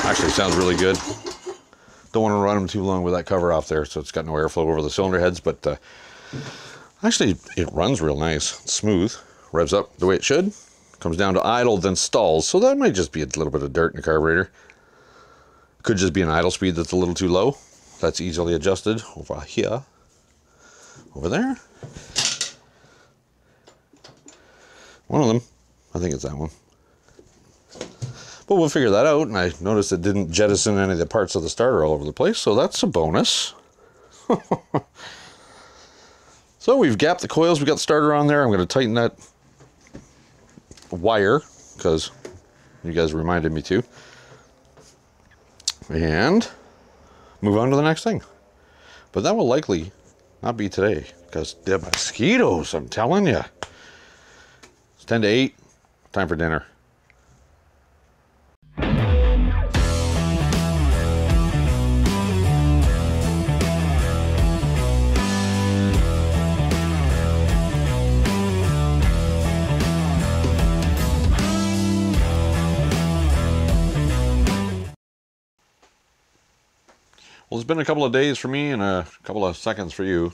Actually, sounds really good. Don't want to run them too long with that cover off there, so it's got no airflow over the cylinder heads, but actually it runs real nice. It's smooth, revs up the way it should, comes down to idle, then stalls. So that might just be a little bit of dirt in the carburetor. Could just be an idle speed that's a little too low. That's easily adjusted over here, over there. One of them, I think it's that one. But we'll figure that out, and I noticed it didn't jettison any of the parts of the starter all over the place, so that's a bonus. So we've gapped the coils, we got the starter on there. I'm going to tighten that wire, because you guys reminded me to. And move on to the next thing. But that will likely not be today, because the mosquitoes, I'm telling you. It's 10 to 8, time for dinner. Well, it's been a couple of days for me and a couple of seconds for you.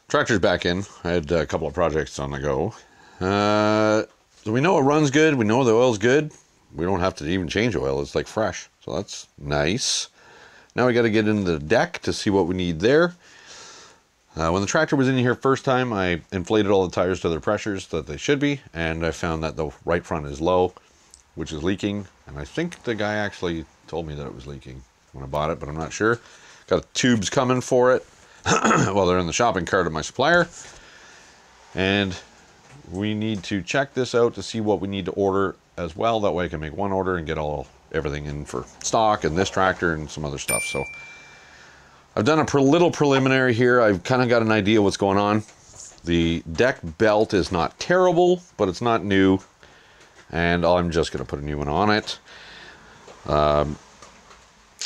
Tractor's back in. I had a couple of projects on the go. So we know it runs good. We know the oil's good. We don't have to even change oil. It's like fresh. So that's nice. Now we got to get into the deck to see what we need there. When the tractor was in here first time, I inflated all the tires to their pressures that they should be. And I found that the right front is low, which is leaking. And I think the guy actually told me that it was leaking when I bought it, but I'm not sure. Got tubes coming for it. Well, they're in the shopping cart of my supplier. And we need to check this out to see what we need to order as well. That way I can make one order and get everything in for stock and this tractor and some other stuff. So I've done a little preliminary here. I've kind of got an idea what's going on. The deck belt is not terrible, but it's not new. And I'm just going to put a new one on it.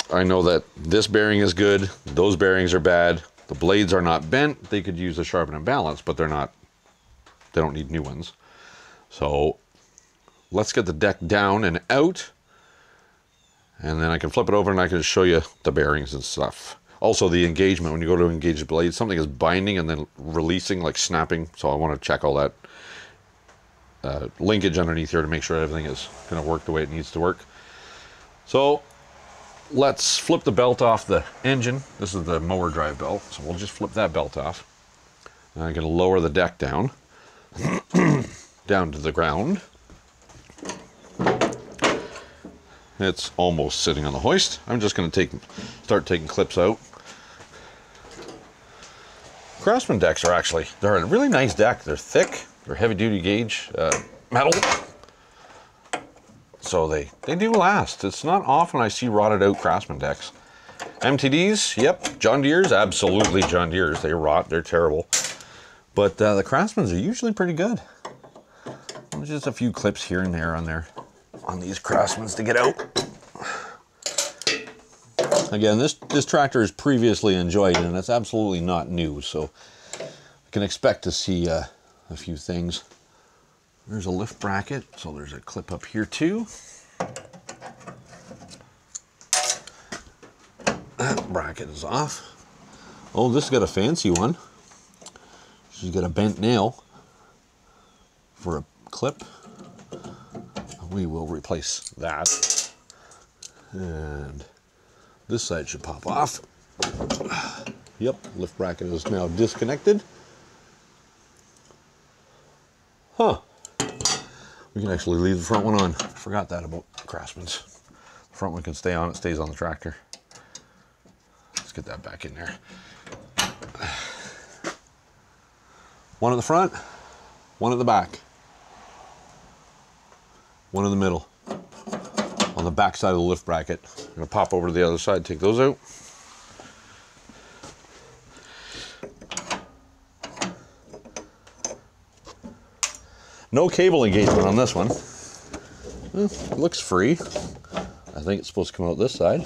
I know that this bearing is good. Those bearings are bad. The blades are not bent. They could use a sharpen and balance, but they don't need new ones. So let's get the deck down and out. And then I can flip it over and I can show you the bearings and stuff. Also the engagement, when you go to engage the blade, something is binding and then releasing, like snapping. So I want to check all that linkage underneath here to make sure everything is going to work the way it needs to work. So let's flip the belt off the engine. This is the mower drive belt, so we'll just flip that belt off. And I'm going to lower the deck down, down to the ground. It's almost sitting on the hoist. I'm just going to start taking clips out. Craftsman decks they're a really nice deck. They're thick, they're heavy duty gauge metal. So they do last. It's not often I see rotted out Craftsman decks. MTDs, yep. John Deere's, absolutely John Deere's. They rot, they're terrible. But the Craftsmans are usually pretty good. There's just a few clips here and there on these Craftsmans to get out. Again, this tractor is previously enjoyed and it's absolutely not new, so I can expect to see a few things. There's a lift bracket, so there's a clip up here too. That bracket is off. Oh, this has got a fancy one. She's got a bent nail for a clip. We will replace that. And this side should pop off. Yep, lift bracket is now disconnected. Huh. We can actually leave the front one on. I forgot that about Craftsman's. The front one can stay on, it stays on the tractor. Let's get that back in there. One at the front, one at the back. One in the middle. On the back side of the lift bracket. I'm gonna pop over to the other side, take those out. No cable engagement on this one. Well, it looks free. I think it's supposed to come out this side.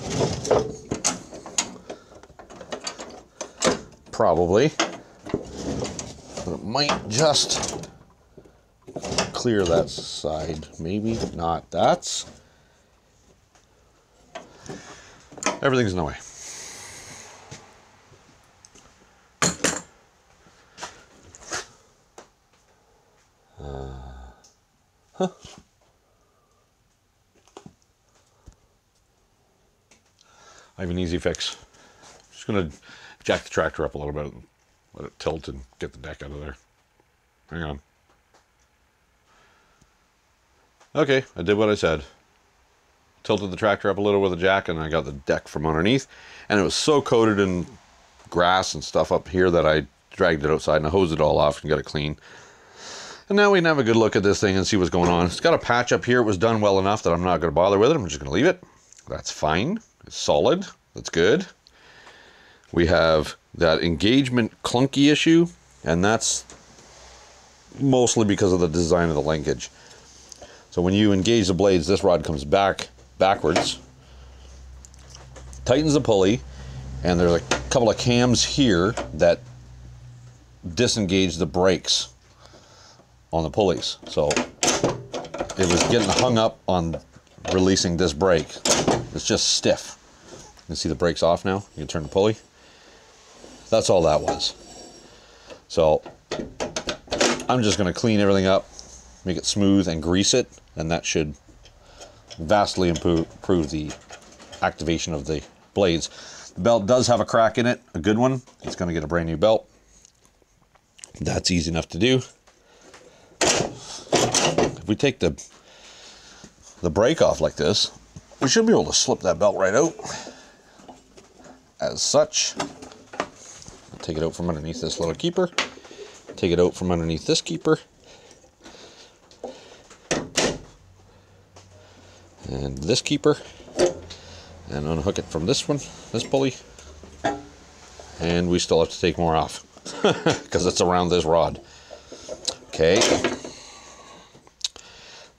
Probably. But it might just clear that side. Maybe not. That's Everything's in the way. I have an easy fix. Just gonna jack the tractor up a little bit and let it tilt and get the deck out of there. Hang on. Okay, I did what I said. Tilted the tractor up a little with a jack and I got the deck from underneath, and it was so coated in grass and stuff up here that I dragged it outside and I hosed it all off and got it clean. And now we can have a good look at this thing and see what's going on. It's got a patch up here. It was done well enough that I'm not going to bother with it. I'm just going to leave it. That's fine. It's solid. That's good. We have that engagement clunky issue, and that's mostly because of the design of the linkage. So when you engage the blades, this rod comes backwards, tightens the pulley, and there's a couple of cams here that disengage the brakes on the pulleys. So it was getting hung up on releasing this brake. It's just stiff. You can see the brake's off now. You can turn the pulley. That's all that was. So I'm just going to clean everything up, make it smooth and grease it, and that should vastly improve the activation of the blades. The belt does have a crack in it, a good one. It's going to get a brand new belt. That's easy enough to do. If we take the brake off like this, we should be able to slip that belt right out. As such, take it out from underneath this little keeper. Take it out from underneath this keeper. And this keeper. And unhook it from this one, this pulley. And we still have to take more off because it's around this rod. Okay.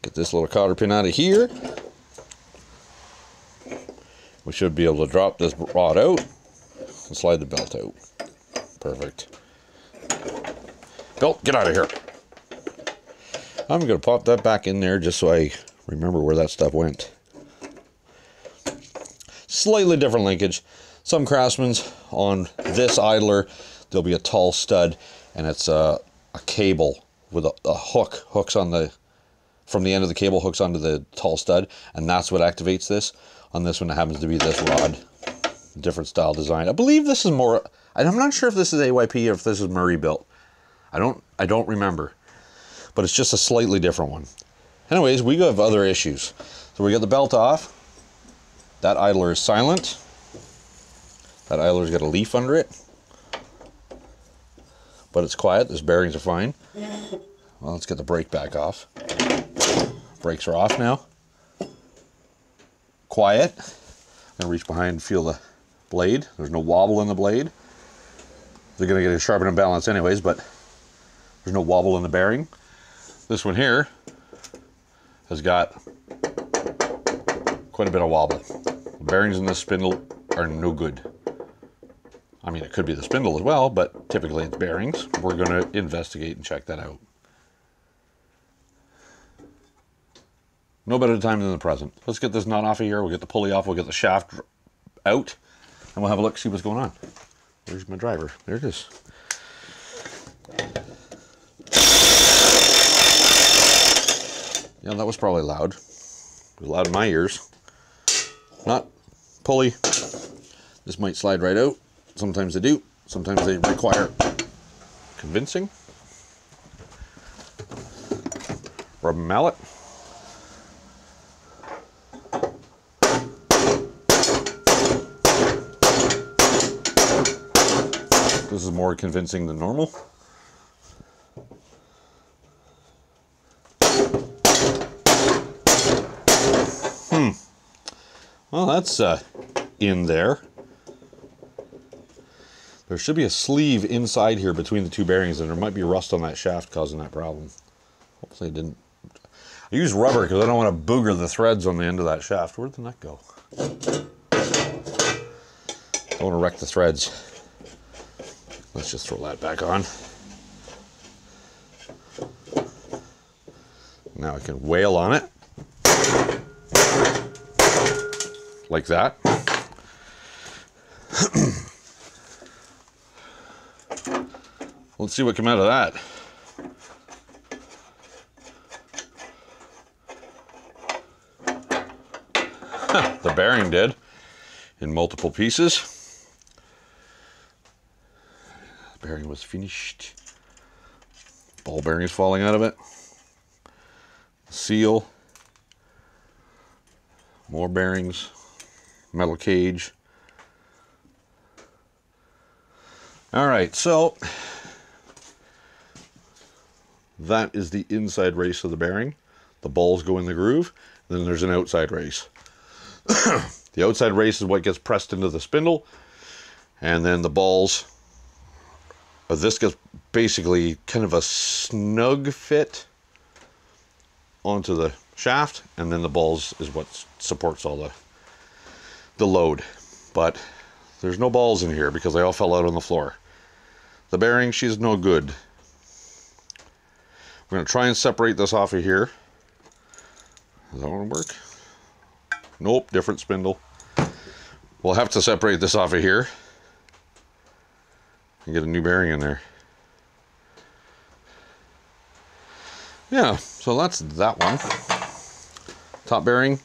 Get this little cotter pin out of here. We should be able to drop this rod out and slide the belt out. Perfect. Belt, get out of here. I'm going to pop that back in there just so I remember where that stuff went. Slightly different linkage. Some Craftsman's on this idler, there'll be a tall stud, and it's a cable with a hook. Hooks on the, from the end of the cable, hooks onto the tall stud, and that's what activates this. On this one, it happens to be this rod. Different style design. I believe this is more, I'm not sure if this is AYP or if this is Murray built. I don't remember. But it's just a slightly different one. Anyways, we have other issues. So we got the belt off. That idler is silent. That idler's got a leaf under it. But it's quiet. Those bearings are fine. Well, let's get the brake back off. Brakes are off now. Quiet. I'm gonna reach behind and feel the blade. There's no wobble in the blade. They're gonna get a sharpen and balance anyways, but there's no wobble in the bearing. This one here has got quite a bit of wobble. The bearings in this spindle are no good. I mean, it could be the spindle as well, but typically it's bearings. We're gonna investigate and check that out. No better time than the present. Let's get this nut off of here. We'll get the pulley off. We'll get the shaft out. And we'll have a look, see what's going on. Where's my driver? There it is. Yeah, that was probably loud. It was loud in my ears. Nut, pulley. This might slide right out. Sometimes they do. Sometimes they require convincing. Rubber mallet. This is more convincing than normal. Well, that's in there. There should be a sleeve inside here between the two bearings, and there might be rust on that shaft causing that problem. Hopefully it didn't. I use rubber because I don't want to booger the threads on the end of that shaft. Where'd the nut go? Don't want to wreck the threads. Let's just throw that back on. Now I can wail on it. like that. Let's see what came out of that. The bearing did, in multiple pieces. The bearing was finished. Ball bearings falling out of it. Seal. More bearings. Metal cage. Alright, so that is the inside race of the bearing. The balls go in the groove. Then there's an outside race. The outside race is what gets pressed into the spindle, and then the balls, this gets basically kind of a snug fit onto the shaft, and then the balls is what supports all the load. But there's no balls in here because they all fell out on the floor. The bearing, she's no good. We're going to try and separate this off of here. Is that going to work? Nope, different spindle. We'll have to separate this off of here and get a new bearing in there. Yeah, so that's that one. Top bearing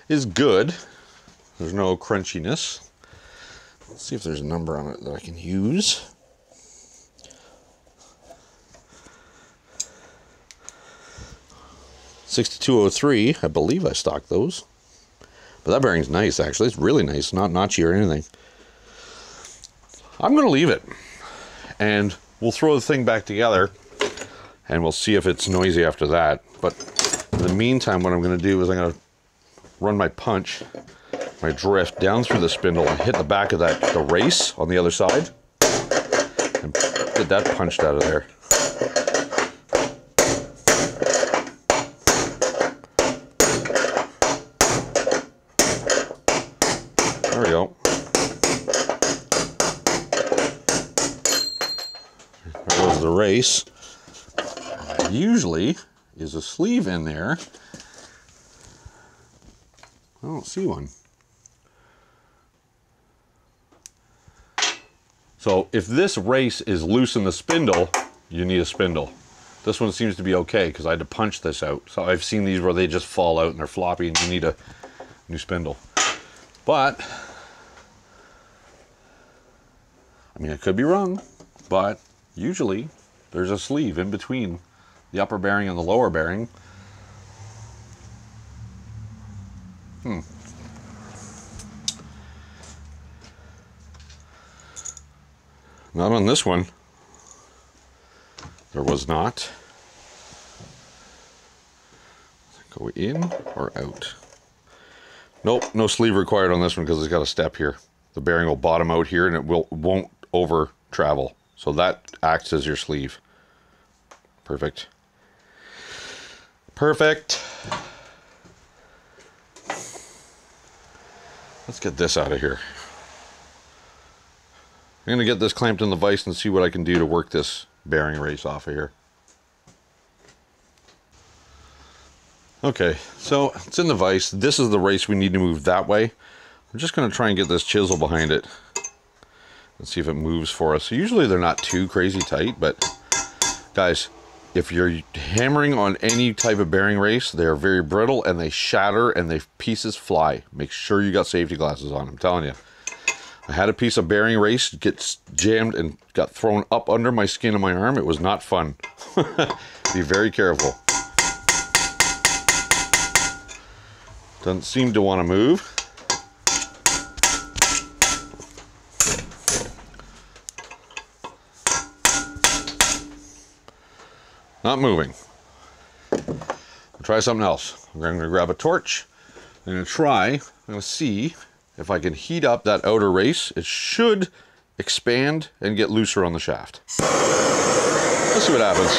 is good. There's no crunchiness. Let's see if there's a number on it that I can use. $62.03, I believe I stocked those. But that bearing's nice, actually. It's really nice, not notchy or anything. I'm going to leave it. And we'll throw the thing back together. And we'll see if it's noisy after that. But in the meantime, what I'm going to do is I'm going to run my punch, my drift, down through the spindle and hit the back of the race on the other side. And get that punched out of there. There we go. There goes the race. Usually is a sleeve in there. I don't see one. So if this race is loose in the spindle, you need a spindle. This one seems to be okay because I had to punch this out. So I've seen these where they just fall out and they're floppy and you need a new spindle. But I mean, I could be wrong, but usually there's a sleeve in between the upper bearing and the lower bearing. Not on this one. There was not. Go in or out. Nope, no sleeve required on this one because it's got a step here. The bearing will bottom out here and it won't over travel. So that acts as your sleeve. Perfect. Perfect. Let's get this out of here. I'm going to get this clamped in the vise and see what I can do to work this bearing race off of here. Okay, so it's in the vise. This is the race we need to move that way. I'm just going to try and get this chisel behind it. Let's see if it moves for us. So usually they're not too crazy tight, but guys, if you're hammering on any type of bearing race, they're very brittle and they shatter and the pieces fly. Make sure you got safety glasses on, I'm telling you. I had a piece of bearing race get jammed and got thrown up under my skin of my arm. It was not fun. Be very careful. Doesn't seem to want to move. Not moving. I'll try something else. I'm going to grab a torch. I'm going to see if I can heat up that outer race. It should expand and get looser on the shaft. Let's see what happens.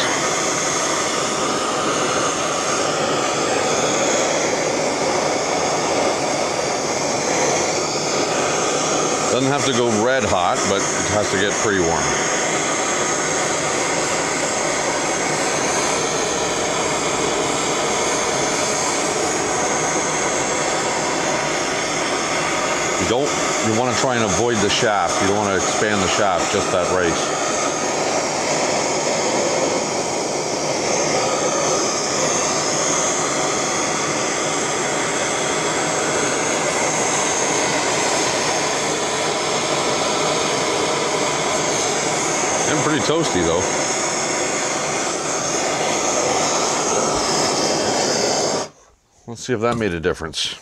Doesn't have to go red hot, but it has to get pretty warm. You want to try and avoid the shaft. You don't want to expand the shaft, just that race. And pretty toasty though. Let's see if that made a difference.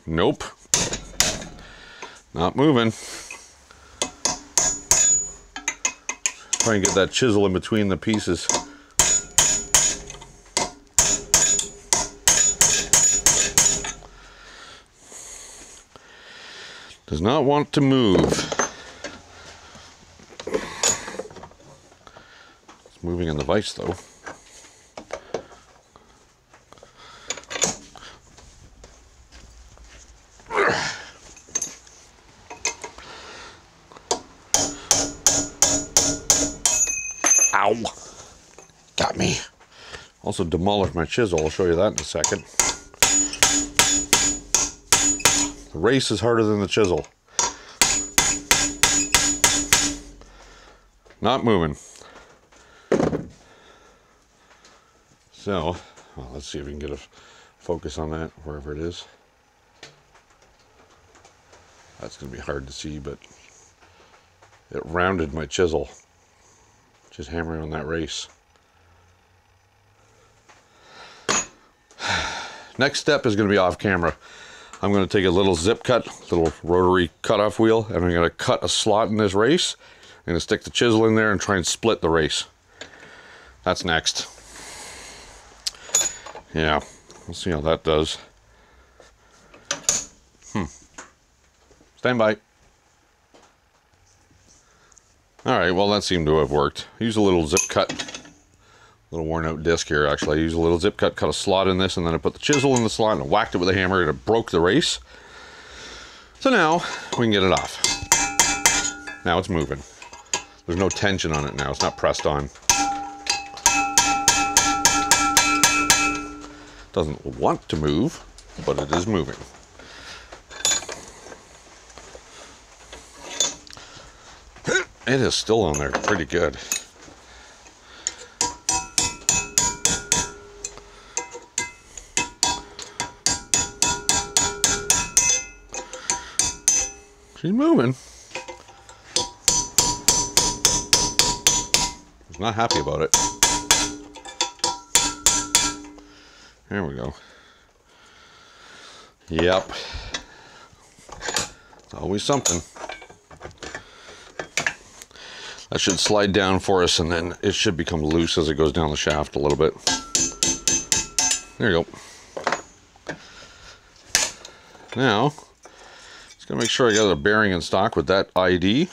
Nope. Not moving. Try and get that chisel in between the pieces. Does not want to move. It's moving in the vise though. Ow! Got me. Also demolished my chisel. I'll show you that in a second. The race is harder than the chisel. Not moving. So, well, let's see if we can get a focus on that, wherever it is. That's going to be hard to see, but it rounded my chisel. Just hammering on that race. Next step is going to be off camera. I'm going to take a little zip cut, little rotary cutoff wheel, and I'm going to cut a slot in this race. I'm going to stick the chisel in there and try and split the race. That's next. Yeah, we'll see how that does. Stand by. Alright, well that seemed to have worked. I used a little zip cut, little worn out disc here actually. I used a little zip cut, cut a slot in this, and then I put the chisel in the slot and I whacked it with a hammer and it broke the race. So now we can get it off. Now it's moving. There's no tension on it now, it's not pressed on. Doesn't want to move, but it is moving. It is still on there pretty good. She's moving. She's not happy about it. There we go. Yep. It's always something. That should slide down for us, and then it should become loose as it goes down the shaft a little bit. There you go. Now, just gonna make sure I got a bearing in stock with that ID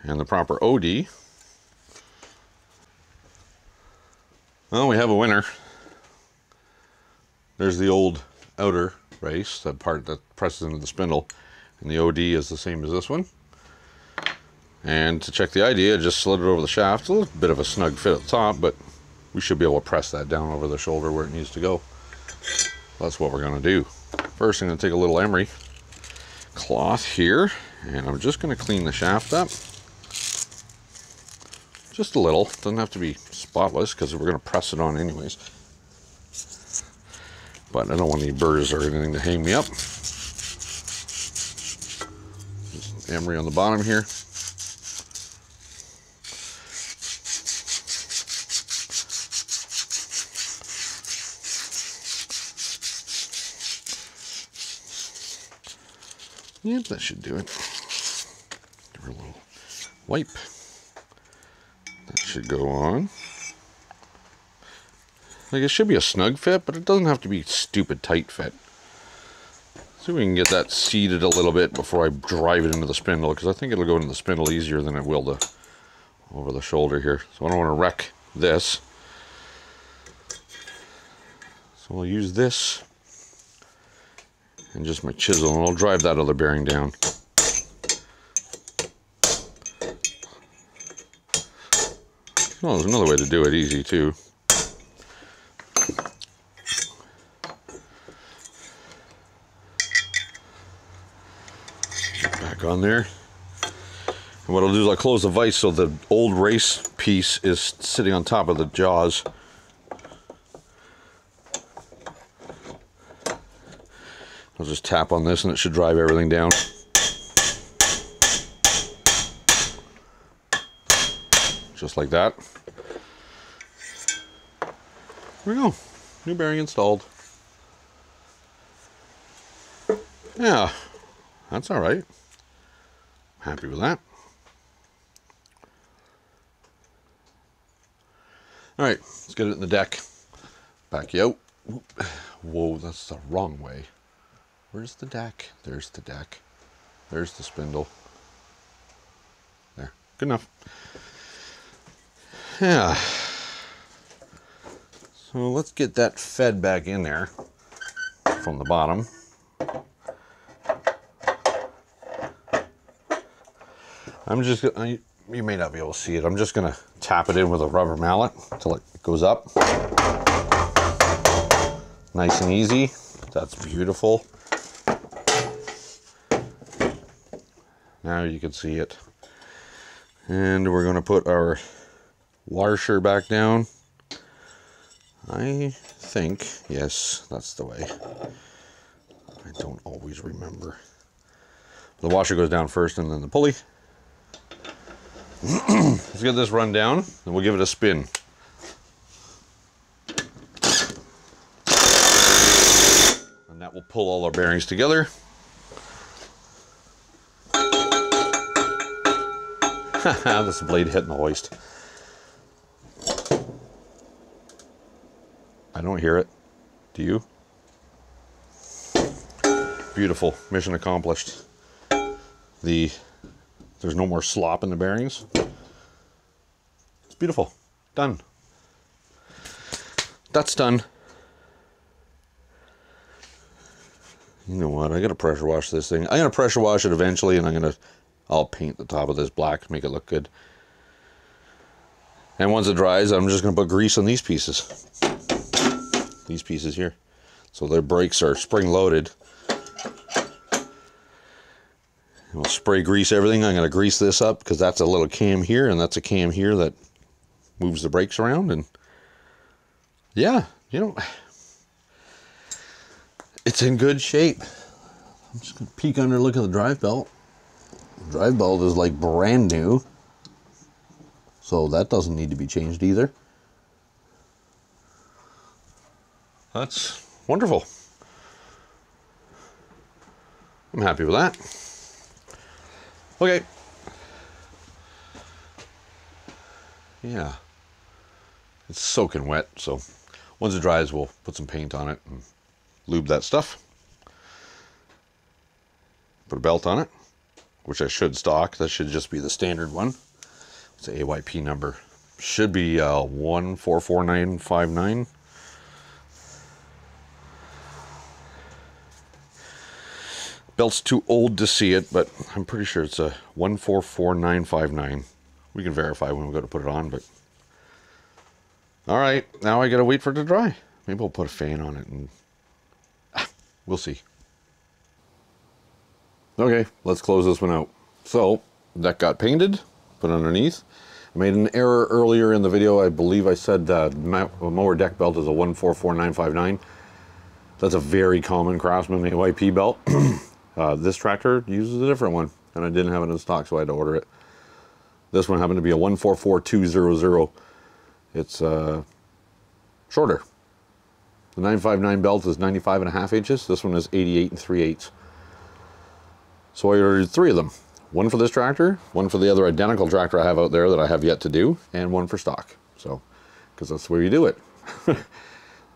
and the proper OD. Well, we have a winner. There's the old outer race, that part that presses into the spindle, and the OD is the same as this one. And to check the ID, I just slid it over the shaft. A little bit of a snug fit at the top, but we should be able to press that down over the shoulder where it needs to go. That's what we're going to do. First, I'm going to take a little emery cloth here, and I'm just going to clean the shaft up. Just a little. Doesn't have to be spotless because we're going to press it on anyways. But I don't want any burrs or anything to hang me up. Just emery on the bottom here. Yep, that should do it. Give her a little wipe. That should go on. Like, it should be a snug fit, but it doesn't have to be stupid tight fit. See if we can get that seated a little bit before I drive it into the spindle, because I think it'll go into the spindle easier than it will over the shoulder here. So I don't want to wreck this. So I'll use this and just my chisel, and I'll drive that other bearing down. Well, there's another way to do it easy too. Back on there. And what I'll do is I'll close the vise so the old race piece is sitting on top of the jaws. I'll just tap on this and it should drive everything down. Just like that. There we go. New bearing installed. Yeah, that's all right. Happy with that. All right, let's get it in the deck. Back you out. Whoa, that's the wrong way. Where's the deck? There's the deck. There's the spindle. There, good enough. Yeah. So let's get that fed back in there from the bottom. I'm just gonna, you may not be able to see it, I'm just gonna tap it in with a rubber mallet until it goes up. Nice and easy. That's beautiful. Now you can see it. And we're gonna put our washer back down. I think, yes, that's the way. I don't always remember. The washer goes down first and then the pulley. Let's get this run down and we'll give it a spin. And that will pull all our bearings together. Haha, this blade hitting the hoist. I don't hear it. Do you? Beautiful. Mission accomplished. There's no more slop in the bearings. It's beautiful. Done. That's done. You know what? I gotta pressure wash this thing. I'm gonna pressure wash it eventually, and I'll paint the top of this black to make it look good. And once it dries, I'm just gonna put grease on these pieces. These pieces here. So their brakes are spring loaded. We'll spray grease everything. I'm going to grease this up because that's a little cam here and that's a cam here that moves the brakes around. And yeah, you know, it's in good shape. I'm just going to peek under, look at the drive belt. The drive belt is like brand new. So that doesn't need to be changed either. That's wonderful. I'm happy with that. Okay. Yeah. It's soaking wet, so once it dries, we'll put some paint on it and lube that stuff. Put a belt on it, which I should stock. That should just be the standard one. It's the AYP number. Should be 144959. Belt's too old to see it, but I'm pretty sure it's a 144959. We can verify when we go to put it on, but all right, now I gotta wait for it to dry. Maybe we'll put a fan on it and we'll see. Okay, let's close this one out. So that got painted, put underneath. I made an error earlier in the video. I believe I said that mower deck belt is a 144959. That's a very common Craftsman AYP belt. This tractor uses a different one, and I didn't have it in stock, so I had to order it. This one happened to be a 144200. It's shorter. The 959 belt is 95.5 inches. This one is 88 3/8. So I ordered 3 of them. One for this tractor, one for the other identical tractor I have out there that I have yet to do, and one for stock. So, because that's where you do it.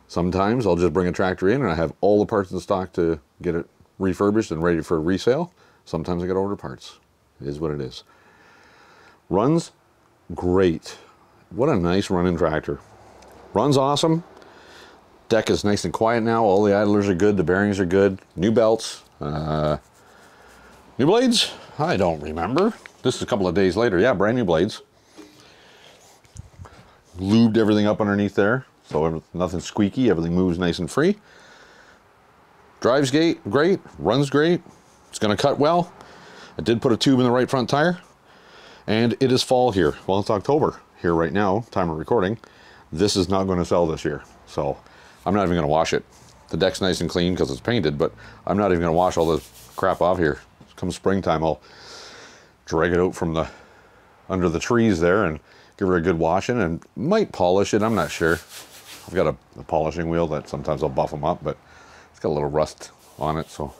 Sometimes I'll just bring a tractor in and I have all the parts in stock to get it refurbished and ready for resale. Sometimes I got to order parts. It is what it is. Runs great. What a nice running tractor. Runs awesome. Deck is nice and quiet now. All the idlers are good. The bearings are good. New belts. New blades? I don't remember. This is a couple of days later. Yeah, brand new blades. lubed everything up underneath there, so nothing squeaky, everything moves nice and free. Drives great, runs great, it's going to cut well. I did put a tube in the right front tire, and it is fall here. Well, it's October here right now, time of recording. This is not going to sell this year, so I'm not even going to wash it. The deck's nice and clean because it's painted, but I'm not even going to wash all this crap off here. Come springtime, I'll drag it out from the under the trees there and give her a good washing, and might polish it. I'm not sure. I've got a polishing wheel that sometimes I'll buff them up, but it's got a little rust on it, so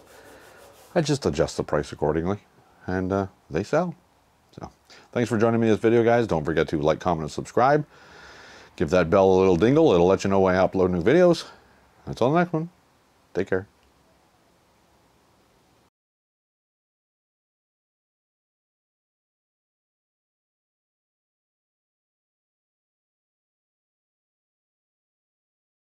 I just adjust the price accordingly, and they sell. So thanks for joining me in this video, guys. Don't forget to like, comment, and subscribe. Give that bell a little dingle. It'll let you know when I upload new videos. Until the next one, take care.